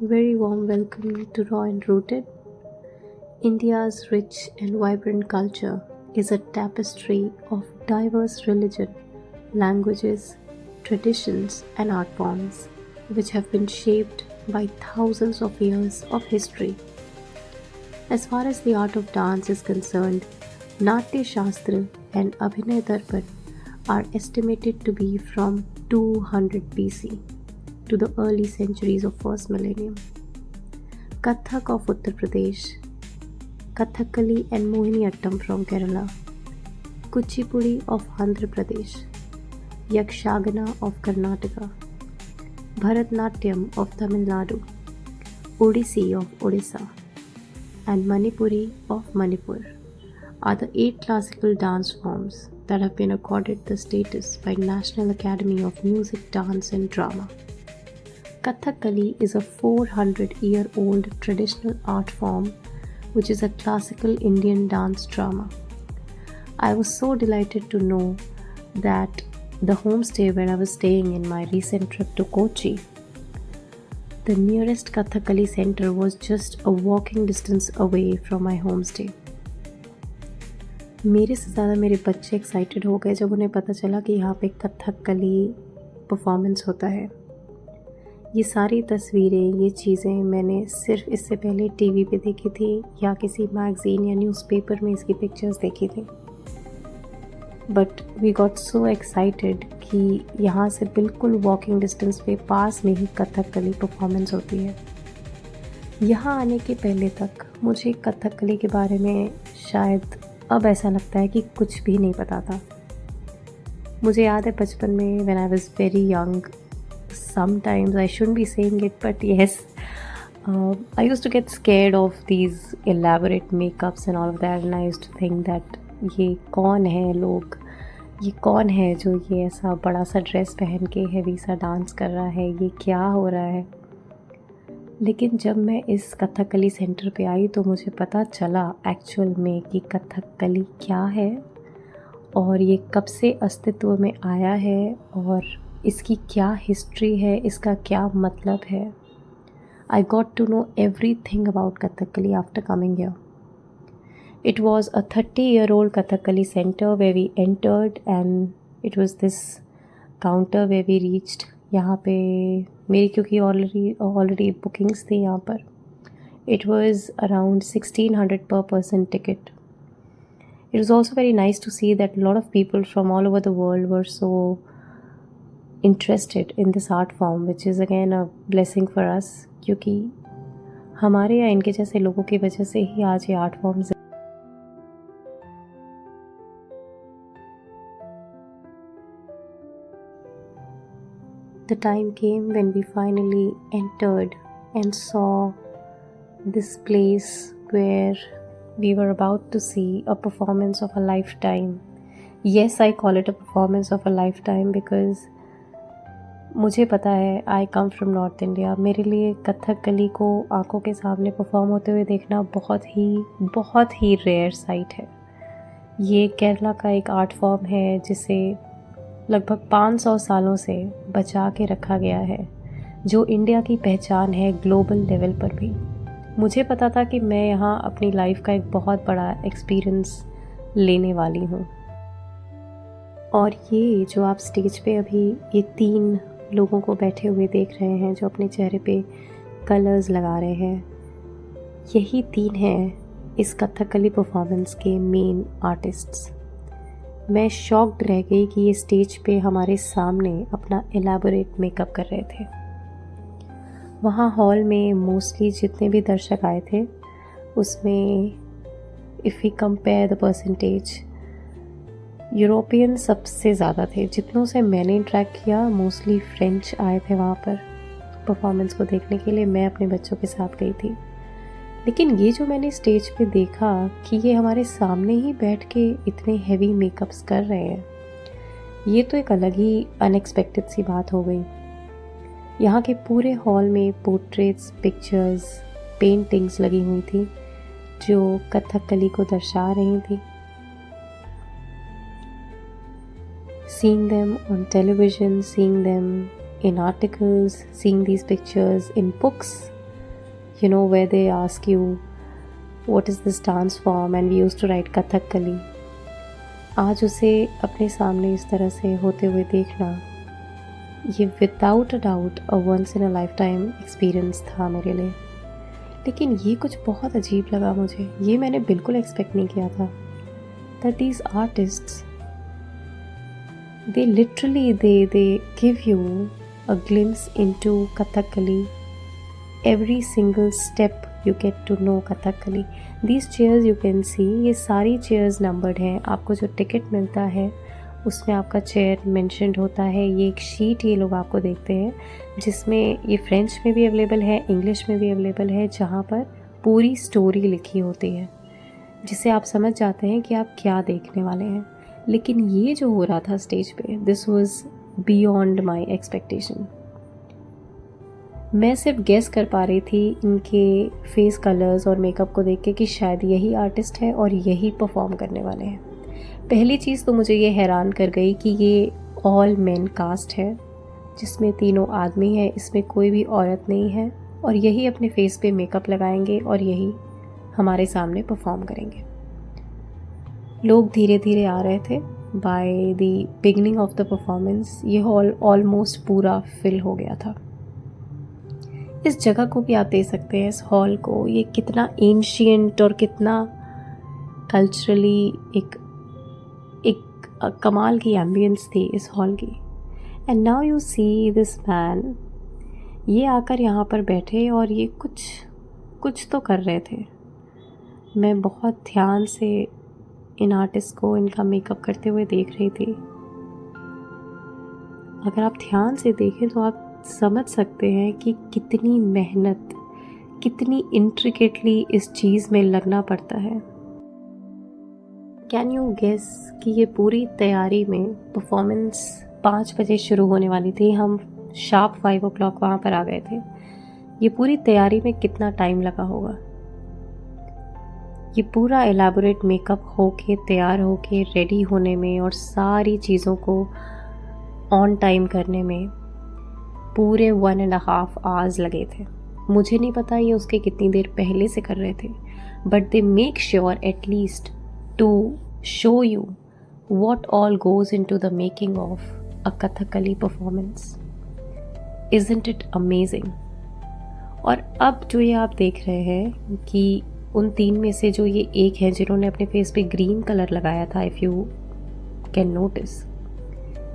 Very warm welcome to Raw and Rooted. India's rich and vibrant culture is a tapestry of diverse religion, languages, traditions, and art forms, which have been shaped by thousands of years of history. As far as the art of dance is concerned, Natya Shastra and Abhinay Darpan are estimated to be from 200 BC to the early centuries of first millennium. Kathak of Uttar Pradesh, Kathakali and Mohiniyattam from Kerala, Kuchipudi of Andhra Pradesh, Yakshagana of Karnataka, Bharatnatyam of Tamil Nadu, Odissi of Odisha, and Manipuri of Manipur are the eight classical dance forms that have been accorded the status by National Academy of Music, Dance and Drama. Kathakali is a 400-year-old traditional art form which is a classical Indian dance drama. I was so delighted to know that the homestay where I was staying in my recent trip to Kochi, the nearest Kathakali center was just a walking distance away from my homestay. मेरे से ज़्यादा मेरे बच्चे excited हो गए जब उन्हें पता चला कि यहाँ पे कथकली परफॉर्मेंस होता है। ये सारी तस्वीरें, ये चीज़ें मैंने सिर्फ इससे पहले टीवी पे देखी थी या किसी मैगज़ीन या न्यूज़पेपर में इसकी पिक्चर्स देखी थी। But we got so excited कि यहाँ से बिल्कुल वॉकिंग डिस्टेंस पे पास में ही कथकली परफॉर्मेंस होती है। यहाँ आने के पहले तक मुझे कथकली के बारे में शायद अब ऐसा लगता है कि कुछ भी नहीं पता था। मुझे याद है बचपन में when I was very young, sometimes I shouldn't be saying it, but yes, I used to get scared of these elaborate makeups and all of that, and I used to think that ये कौन है लोग, ये कौन है जो ये ऐसा बड़ा सा ड्रेस पहन के हैवी सा डांस कर रहा है, ये क्या हो रहा है। लेकिन जब मैं इस कथकली सेंटर पे आई तो मुझे पता चला एक्चुअल में कि कथकली क्या है और ये कब से अस्तित्व में आया है और इसकी क्या हिस्ट्री है, इसका क्या मतलब है। I got to know everything about Kathakali after coming here. It was a 30-year-old Kathakali center where we entered and it was this counter where we reached. यहाँ पे मेरी क्योंकि ऑलरेडी बुकिंग्स थी यहाँ पर। It was around 1600 per person ticket. It was also very nice to see that a lot of people from all over the world were so interested in this art form, which is again a blessing for us, क्योंकि हमारे या इनके जैसे लोगों की वजह से ही आज ये art forms. The time came when we finally entered and saw this place where we were about to see a performance of a lifetime. Yes, I call it a performance of a lifetime because मुझे पता है आई come from north India. मेरे लिए कथकली को आंखों के सामने perform होते हुए देखना बहुत ही रेयर साइट है। ये केरला का एक आर्ट फॉर्म है जिसे लगभग 500 सालों से बचा के रखा गया है, जो इंडिया की पहचान है ग्लोबल लेवल पर भी। मुझे पता था कि मैं यहाँ अपनी लाइफ का एक बहुत बड़ा एक्सपीरियंस लेने वाली हूँ। और ये जो आप स्टेज पे अभी ये 3 लोगों को बैठे हुए देख रहे हैं जो अपने चेहरे पे कलर्स लगा रहे हैं, यही 3 हैं इस कथकली परफॉर्मेंस के मेन आर्टिस्ट्स। मैं शॉक्ड रह गई कि ये स्टेज पे हमारे सामने अपना एलैबोरेट मेकअप कर रहे थे। वहाँ हॉल में मोस्टली जितने भी दर्शक आए थे उसमें if we compare the percentage, European सबसे ज़्यादा थे। जितनों से मैंने इंटरेक्ट किया मोस्टली फ्रेंच आए थे वहाँ पर परफॉर्मेंस को देखने के लिए। मैं अपने बच्चों के साथ गई थी। लेकिन ये जो मैंने स्टेज पे देखा कि ये हमारे सामने ही बैठ के इतने हैवी मेकअप्स कर रहे हैं, ये तो एक अलग ही अनएक्सपेक्टेड सी बात हो गई। यहाँ के पूरे हॉल में पोर्ट्रेट्स, पिक्चर्स, पेंटिंग्स लगी हुई थी जो कथकली को दर्शा रही थी। Seeing them on television, seeing them in articles, seeing these pictures in books, where they ask you what is this dance form and we used to write Kathakali. आज उसे अपने सामने इस तरह से होते हुए देखना, ये without a doubt a once in a life time experience था मेरे लिए। लेकिन ये कुछ बहुत अजीब लगा मुझे, ये मैंने बिल्कुल एक्सपेक्ट नहीं किया था। That these artists they literally they give you a glimpse into Kathakali. Every single step you get to know Kathakali. These chairs you can see, ये सारी chairs numbered हैं। आपको जो टिकट मिलता है उसमें आपका चेयर मेंशन्ड होता है। ये एक शीट ये लोग आपको देखते हैं जिसमें ये फ्रेंच में भी अवेलेबल है, इंग्लिश में भी अवेलेबल है, जहाँ पर पूरी स्टोरी लिखी होती है, जिससे आप समझ जाते हैं कि आप क्या देखने वाले हैं। लेकिन ये जो हो रहा था स्टेज पे, this was beyond my expectation. मैं सिर्फ गेस कर पा रही थी इनके फेस कलर्स और मेकअप को देख के कि शायद यही आर्टिस्ट है और यही परफॉर्म करने वाले हैं। पहली चीज़ तो मुझे ये हैरान कर गई कि ये ऑल मेन कास्ट है, जिसमें तीनों आदमी हैं, इसमें कोई भी औरत नहीं है, और यही अपने फेस पे मेकअप लगाएंगे और यही हमारे सामने परफॉर्म करेंगे। लोग धीरे धीरे आ रहे थे। By the beginning of the performance ये हॉल ऑलमोस्ट पूरा फिल हो गया था। इस जगह को भी आप देख सकते हैं, इस हॉल को, ये कितना एंशिएंट और कितना कल्चरली एक कमाल की एम्बियंस थी इस हॉल की। And now you see this man, ये आकर यहाँ पर बैठे और ये कुछ तो कर रहे थे। मैं बहुत ध्यान से इन आर्टिस्ट को इनका मेकअप करते हुए देख रही थी। अगर आप ध्यान से देखें तो आप समझ सकते हैं कि कितनी मेहनत, कितनी इंट्रिकेटली इस चीज़ में लगना पड़ता है। कैन यू गेस कि ये पूरी तैयारी में परफॉर्मेंस 5 बजे शुरू होने वाली थी, हम शार्प 5 o'clock वहाँ पर आ गए थे। ये पूरी तैयारी में कितना टाइम लगा होगा। ये पूरा एलैबोरेट मेकअप होके, तैयार होके, रेडी होने में और सारी चीज़ों को ऑन टाइम करने में पूरे 1.5 hours लगे थे। मुझे नहीं पता ये उसके कितनी देर पहले से कर रहे थे, but they make sure at least to show you what all goes into the making of a Kathakali performance. Isn't it amazing? और अब जो ये आप देख रहे हैं कि उन 3 में से जो ये एक है जिन्होंने अपने फेस पे ग्रीन कलर लगाया था, इफ़ यू कैन नोटिस,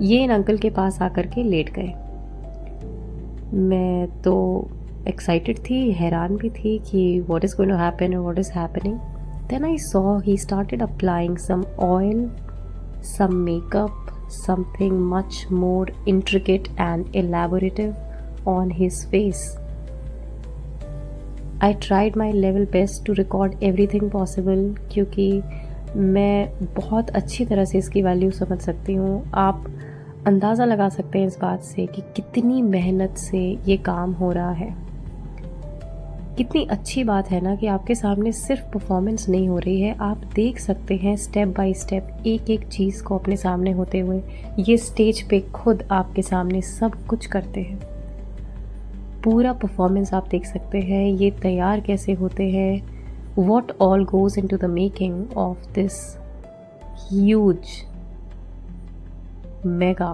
ये इन अंकल के पास आकर के लेट गए। मैं तो एक्साइटेड थी, हैरान भी थी कि what is going to happen और what is happening. Then I saw he started applying some oil, some makeup, something much more intricate and elaborative on his face. I tried my level best to record everything possible क्योंकि मैं बहुत अच्छी तरह से इसकी value समझ सकती हूँ। आप अंदाज़ा लगा सकते हैं इस बात से कि कितनी मेहनत से ये काम हो रहा है। कितनी अच्छी बात है ना कि आपके सामने सिर्फ परफॉर्मेंस नहीं हो रही है, आप देख सकते हैं स्टेप बाय स्टेप एक एक चीज़ को अपने सामने होते हुए। ये स्टेज पे खुद आपके सामने सब कुछ करते हैं। पूरा परफॉर्मेंस आप देख सकते हैं, ये तैयार कैसे होते हैं, what all goes into the making of this huge mega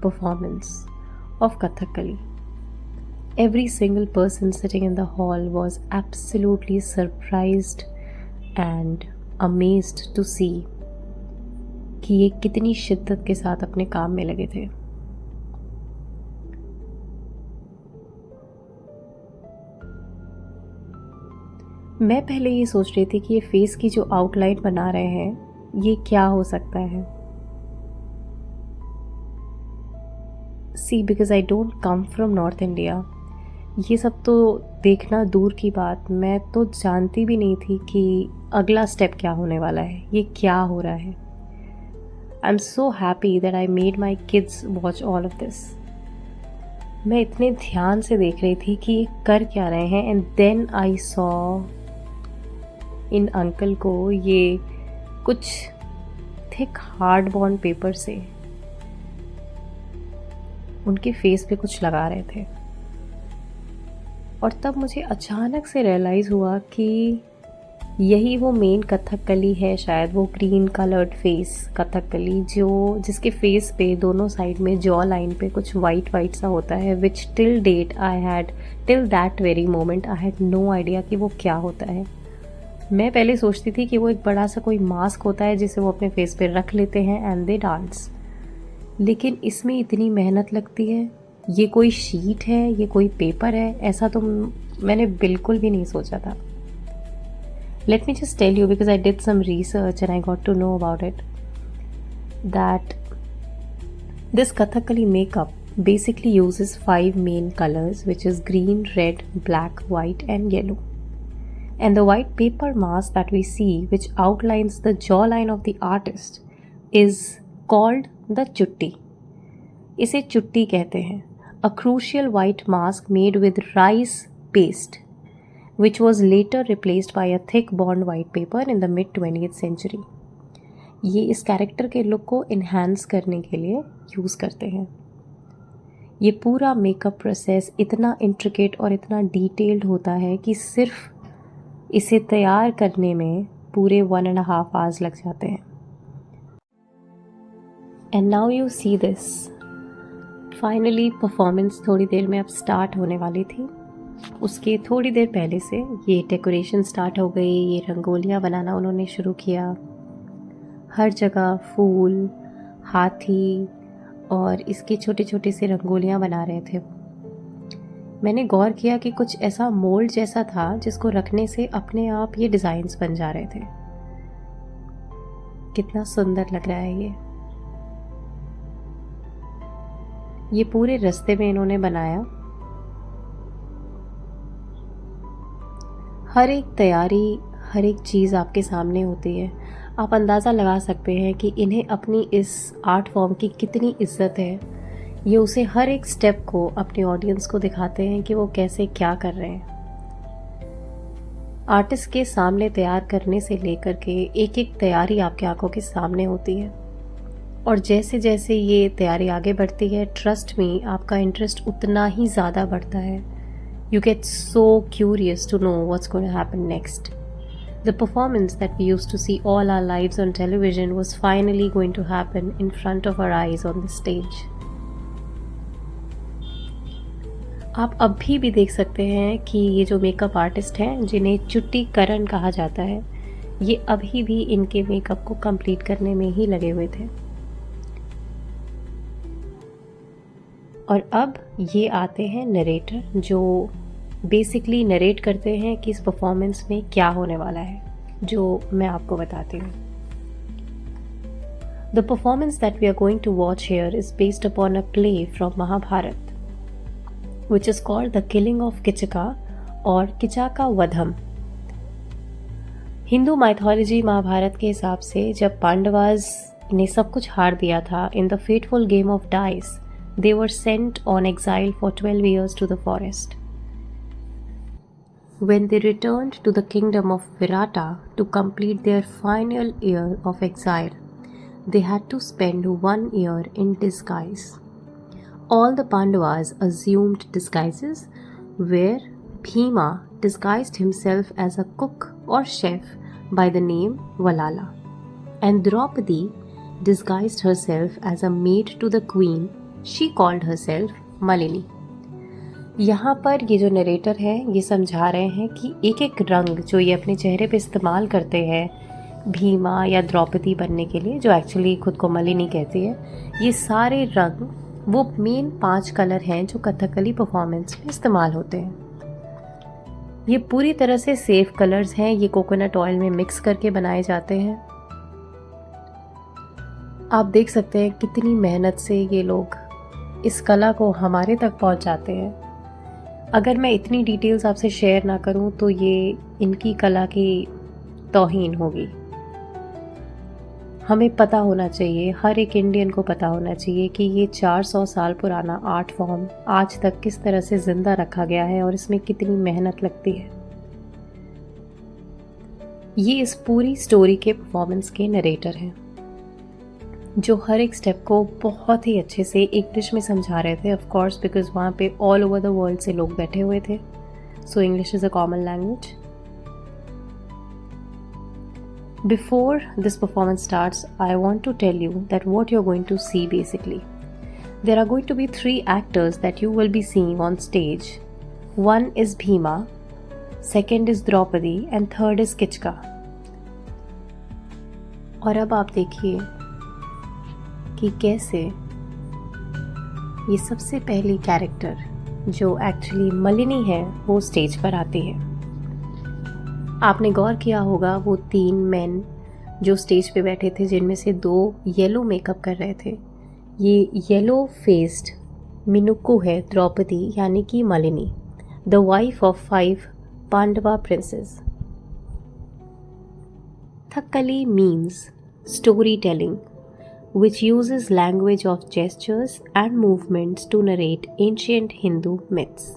performance of Kathakali. Every single person sitting in the hall was absolutely surprised and amazed to see कि ये कितनी शिद्दत के साथ अपने काम में लगे थे। मैं पहले ये सोच रही थी कि ये फेस की जो आउटलाइन बना रहे हैं ये क्या हो सकता है। See, because I don't come from North India, ये सब तो देखना दूर की बात, मैं तो जानती भी नहीं थी कि अगला स्टेप क्या होने वाला है, ये क्या हो रहा है। I am so happy that I made my kids watch all of this. मैं इतने ध्यान से देख रही थी कि ये कर क्या रहे हैं, एंड देन आई सॉ इन अंकल को ये कुछ थिक हार्ड बॉन्ड पेपर से उनके फेस पे कुछ लगा रहे थे। और तब मुझे अचानक से रियलाइज़ हुआ कि यही वो मेन कथकली है शायद, वो ग्रीन कलर्ड फेस कथकली जो जिसके फेस पे दोनों साइड में जॉ लाइन पे कुछ वाइट वाइट सा होता है, which till that very moment I had no idea कि वो क्या होता है। मैं पहले सोचती थी कि वो एक बड़ा सा कोई मास्क होता है जिसे वो अपने फेस पे रख लेते हैं एंड दे डांस, लेकिन इसमें इतनी मेहनत लगती है। ये कोई शीट है, ये कोई पेपर है, ऐसा तो मैंने बिल्कुल भी नहीं सोचा था। Let me just tell you, because I did some research and I got to know about it, that this Kathakali makeup basically uses 5 main colors, which is green, red, black, white and yellow. And the white paper mask that we see, which outlines the jawline of the artist, is called the chutti. इसे चुट्टी कहते हैं। A crucial white mask made with rice paste, which was later replaced by a thick bond white paper in the mid 20th century. ये इस character के look को enhance करने के लिए यूज़ करते हैं। ये पूरा मेकअप प्रोसेस इतना इंट्रिकेट और इतना डिटेल्ड होता है कि सिर्फ इसे तैयार करने में पूरे 1.5 hours लग जाते हैं। And now you see this. Finally performance थोड़ी देर में अब स्टार्ट होने वाली थी। उसके थोड़ी देर पहले से ये डेकोरेशन स्टार्ट हो गई, ये रंगोलियाँ बनाना उन्होंने शुरू किया। हर जगह फूल, हाथी और इसके छोटे छोटे से रंगोलियाँ बना रहे थे। मैंने गौर किया कि कुछ ऐसा मोल्ड जैसा था जिसको रखने से अपने आप ये डिज़ाइंस बन जा रहे थे। कितना सुंदर लग रहा है ये पूरे रास्ते में इन्होंने बनाया। हर एक तैयारी, हर एक चीज़ आपके सामने होती है। आप अंदाज़ा लगा सकते हैं कि इन्हें अपनी इस आर्ट फॉर्म की कितनी इज्जत है। ये उसे हर एक स्टेप को अपने ऑडियंस को दिखाते हैं कि वो कैसे क्या कर रहे हैं। आर्टिस्ट के सामने तैयार करने से लेकर के एक एक तैयारी आपकी आंखों के सामने होती है, और जैसे जैसे ये तैयारी आगे बढ़ती है, ट्रस्ट में आपका इंटरेस्ट उतना ही ज़्यादा बढ़ता है। You get so curious to know what's going to happen next. The performance that we used to see all our lives on television was finally going to happen in front of our eyes on the stage. आप अभी भी देख सकते हैं कि ये जो makeup artist हैं, जिन्हें चुट्टी करण कहा जाता है, ये अभी भी इनके मेकअप को कंप्लीट करने में ही लगे हुए थे। और अब ये आते हैं नरेटर, जो बेसिकली नरेट करते हैं कि इस परफॉर्मेंस में क्या होने वाला है, जो मैं आपको बताती हूँ। The performance that we are going to watch here is based upon a play from Mahabharata, which is called the killing of Kichaka और किचाका वधम। हिंदू माइथोलॉजी महाभारत के हिसाब से जब पांडवास ने सब कुछ हार दिया था in the fateful game of dice, they were sent on exile for 12 years to the forest. When they returned to the kingdom of Virata to complete their final year of exile, they had to spend 1 year in disguise. All the Pandavas assumed disguises, where Bhima disguised himself as a cook or chef by the name Valala, and Draupadi disguised herself as a maid to the queen. She called herself Malini. यहाँ पर ये जो narrator है ये समझा रहे हैं कि एक एक रंग जो ये अपने चेहरे पे इस्तेमाल करते हैं भीमा या द्रौपदी बनने के लिए, जो एक्चुअली खुद को मलिनी कहती है, ये सारे रंग वो मेन 5 कलर हैं जो कथकली परफॉर्मेंस में इस्तेमाल होते हैं। ये पूरी तरह से सेफ कलर्स हैं। ये कोकोनट ऑयल में मिक्स करके बनाए जाते हैं। आप देख सकते हैं कितनी मेहनत से ये लोग इस कला को हमारे तक पहुंचाते हैं। अगर मैं इतनी डिटेल्स आपसे शेयर ना करूं तो ये इनकी कला की तौहीन होगी। हमें पता होना चाहिए, हर एक इंडियन को पता होना चाहिए कि ये 400 साल पुराना आर्ट फॉर्म आज तक किस तरह से ज़िंदा रखा गया है और इसमें कितनी मेहनत लगती है। ये इस पूरी स्टोरी के परफॉर्मेंस के नरेटर हैं, जो हर एक स्टेप को बहुत ही अच्छे से इंग्लिश में समझा रहे थे, ऑफ कोर्स बिकॉज वहाँ पे ऑल ओवर द वर्ल्ड से लोग बैठे हुए थे। so English is a common language. Before this performance starts, I want to tell you that what you're going to see basically. There are going to be 3 actors that you will be seeing on stage. One is Bhima, second is Draupadi and third is Kichka. और अब आप देखिए कि कैसे ये सबसे पहली character जो एक्चुअली मलिनी है वो स्टेज पर आती है। आपने गौर किया होगा वो 3 मेन जो स्टेज पे बैठे थे जिनमें से 2 येलो मेकअप कर रहे थे, ये येलो फेस्ड मिनुक्कू है द्रौपदी यानी कि मलिनी, the wife of 5 Pandava princess. Kathakali means storytelling, which uses language of gestures and movements to narrate ancient Hindu myths.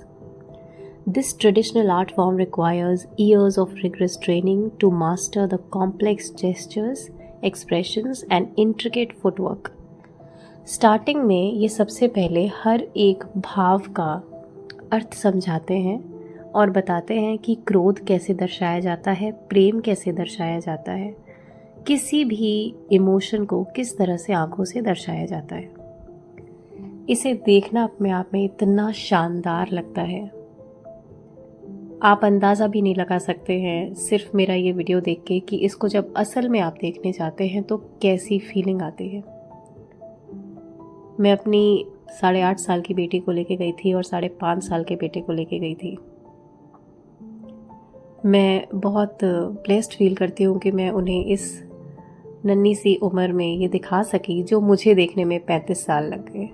This traditional art form requires years of rigorous training to master the complex gestures, expressions and intricate footwork. Starting में ये सबसे पहले हर एक भाव का अर्थ समझाते हैं और बताते हैं कि क्रोध कैसे दर्शाया जाता है, प्रेम कैसे दर्शाया जाता है, किसी भी इमोशन को किस तरह से आंखों से दर्शाया जाता है। इसे देखना अपने आप में इतना शानदार लगता है, आप अंदाज़ा भी नहीं लगा सकते हैं सिर्फ मेरा ये वीडियो देख के कि इसको जब असल में आप देखने जाते हैं तो कैसी फीलिंग आती है। मैं अपनी 8.5 साल की बेटी को लेके गई थी और 5.5 साल के बेटे को लेके गई थी। मैं बहुत ब्लेस्ड फील करती हूँ कि मैं उन्हें इस नन्ही सी उम्र में ये दिखा सकी जो मुझे देखने में 35 साल लग गए।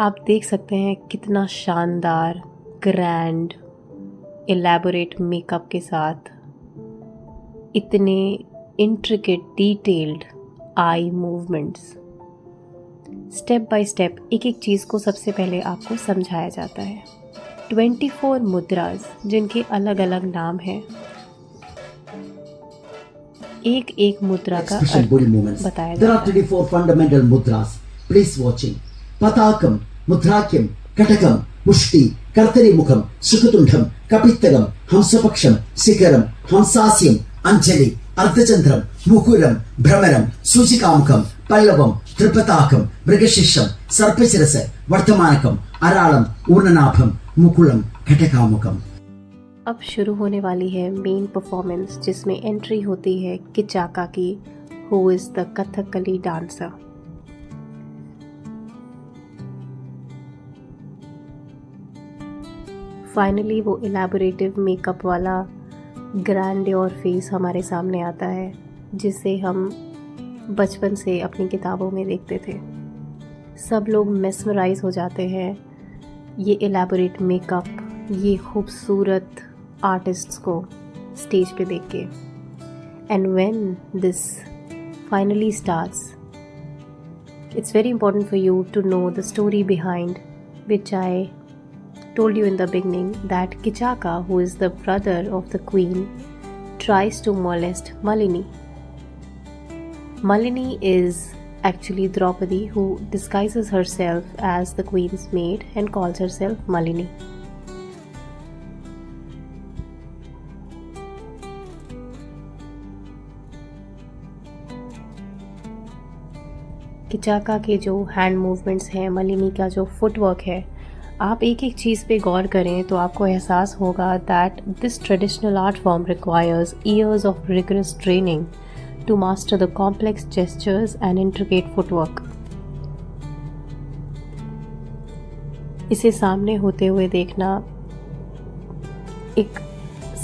आप देख सकते हैं कितना शानदार, ग्रैंड, एलैबोरेट मेकअप के साथ इतने intricate detailed eye movements, step by step एक एक चीज़ को सबसे पहले आपको समझाया जाता है। 24 मुद्रास जिनके अलग अलग नाम हैं, एक एक मुद्रा का अर्थ बताया जाता है। There are 24 fundamental mudras. Please watching. Patakam, Mudrakyam, Katakam, Mushti, Kartari Mukham, Sukatundham, Kapitagam, Hamsapaksham, Sikaram, Hamsasyam, Anjali, Ardhachandram, Mukuram, Brahmaram, Sujikamukam, Pallavam, Tripatakam, Mrigashisham, Sarpachirasa, Vartamanakam, Aralam, Urnanabham, Mukulam, Katakamukam. अब शुरू होने वाली है main performance जिसमें entry होती है किचाका की, who is the Kathakali dancer. Finally वो इलैबोरेटिव मेकअप वाला ग्रैंडियोर फेस हमारे सामने आता है जिसे हम बचपन से अपनी किताबों में देखते थे। सब लोग मेस्मराइज हो जाते हैं ये इलैबोरेट मेकअप, ये खूबसूरत आर्टिस्ट्स को स्टेज पे देख के। And when this finally starts, it's very important for you to know the story behind which I told you in the beginning, that Kichaka, who is the brother of the queen, tries to molest Malini. Malini is actually Draupadi, who disguises herself as the queen's maid and calls herself Malini. किचाका के जो hand movements हैं, मलिनी का जो footwork है, आप एक एक चीज़ पे गौर करें तो आपको एहसास होगा that this traditional art form requires years of rigorous training to master the complex gestures and intricate footwork. इसे सामने होते हुए देखना एक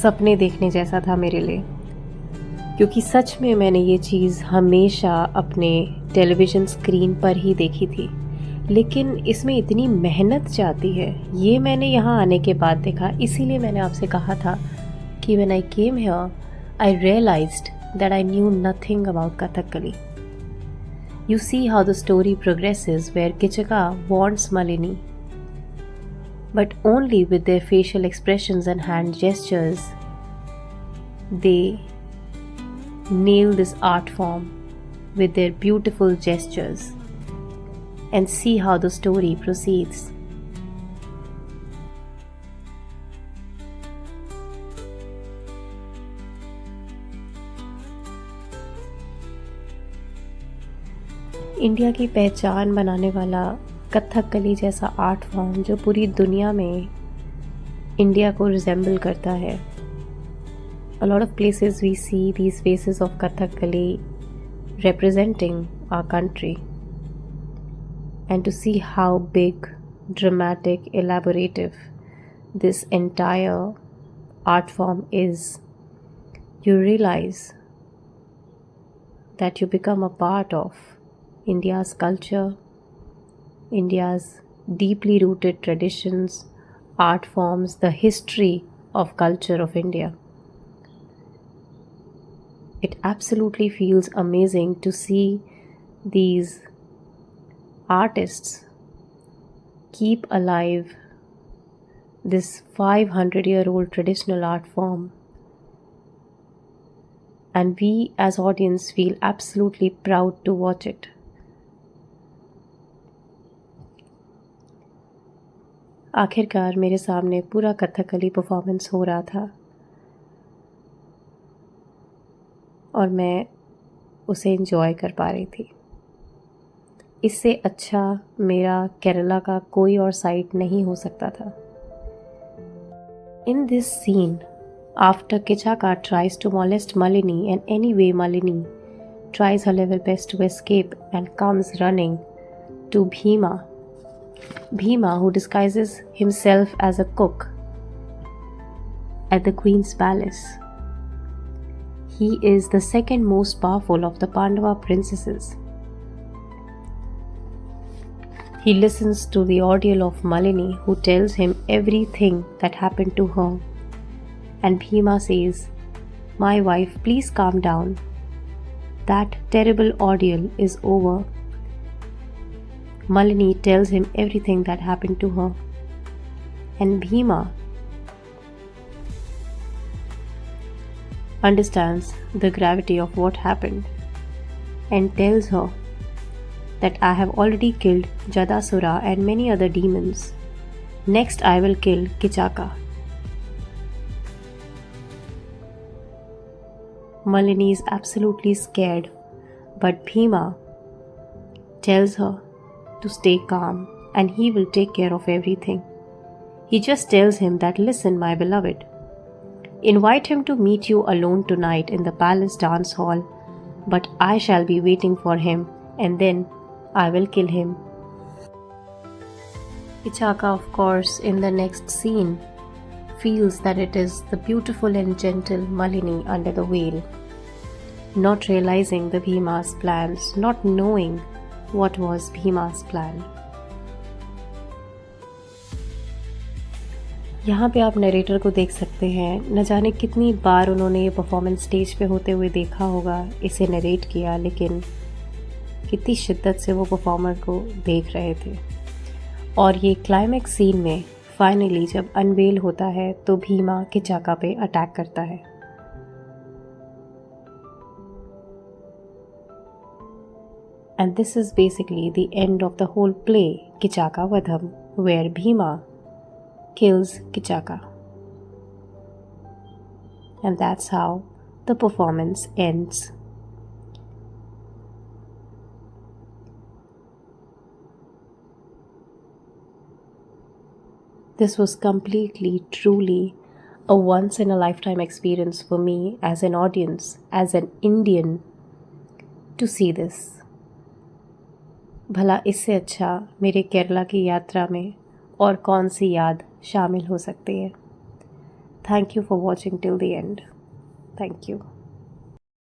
सपने देखने जैसा था मेरे लिए, क्योंकि सच में मैंने ये चीज़ हमेशा अपने टेलीविज़न स्क्रीन पर ही देखी थी, लेकिन इसमें इतनी मेहनत जाती है ये मैंने यहाँ आने के बाद देखा। इसीलिए मैंने आपसे कहा था कि when I came here I realized that I knew nothing about Kathakali. You see how the story progresses where Kichaka wants Malini, but only with their facial expressions and hand gestures they nail this art form with their beautiful gestures. And see how the story proceeds. India की पहचान बनाने वाला कथकली जैसा art form जो पूरी दुनिया में India को रिजेंबल करता है. A lot of places we see these faces of Kathakali representing our country. And to see how big, dramatic, elaborative this entire art form is, you realize that you become a part of India's culture, India's deeply rooted traditions, art forms, the history of culture of India. It absolutely feels amazing to see these artists keep alive this 500-year-old traditional art form. And we as audience feel absolutely proud to watch it. आखिरकार मेरे सामने पूरा Kathakali performance हो रहा था और मैं उसे एंजॉय कर पा रही थी. इससे अच्छा मेरा केरला का कोई और साइट नहीं हो सकता था. In this scene, after Kichaka tries to molest Malini, and anyway Malini tries her level best to escape and comes running to Bhima. Bhima, who disguises himself as a cook at the Queen's palace. He is the second most powerful of the Pandava princesses. He listens to the ordeal of Malini, who tells him everything that happened to her. And Bhima says, "My wife, please calm down. That terrible ordeal is over." Malini tells him everything that happened to her. And Bhima understands the gravity of what happened and tells her that I have already killed Jadasura and many other demons. Next I will kill Kichaka. Malini is absolutely scared, but Bhima tells her to stay calm and he will take care of everything. He just tells him that, "Listen, my beloved, invite him to meet you alone tonight in the palace dance hall, but I shall be waiting for him and then I will kill him." Kichaka, of course, in the next scene, feels that it is the beautiful and gentle Malini under the veil, not realizing the Bhima's plans, not knowing what was Bhima's plan. यहाँ पे आप narrator को देख सकते हैं. न जाने कितनी बार उन्होंने ये परफॉर्मेंस स्टेज पे होते हुए देखा होगा, इसे नरेट किया, लेकिन कितनी शिद्दत से वो परफॉर्मर को देख रहे थे. और ये क्लाइमैक्स सीन में फाइनली जब अनवेल होता है तो भीमा किचाका पे अटैक करता है. And this is basically the end of the whole play, Kichaka Vadham, where Bhima kills Kichaka. And that's how the performance ends. This was completely, truly a once-in-a-lifetime experience for me as an audience, as an Indian, to see this. भला इससे अच्छा मेरे केरला की यात्रा में और कौन सी याद शामिल हो सकती है. Thank you for watching till the end. Thank you.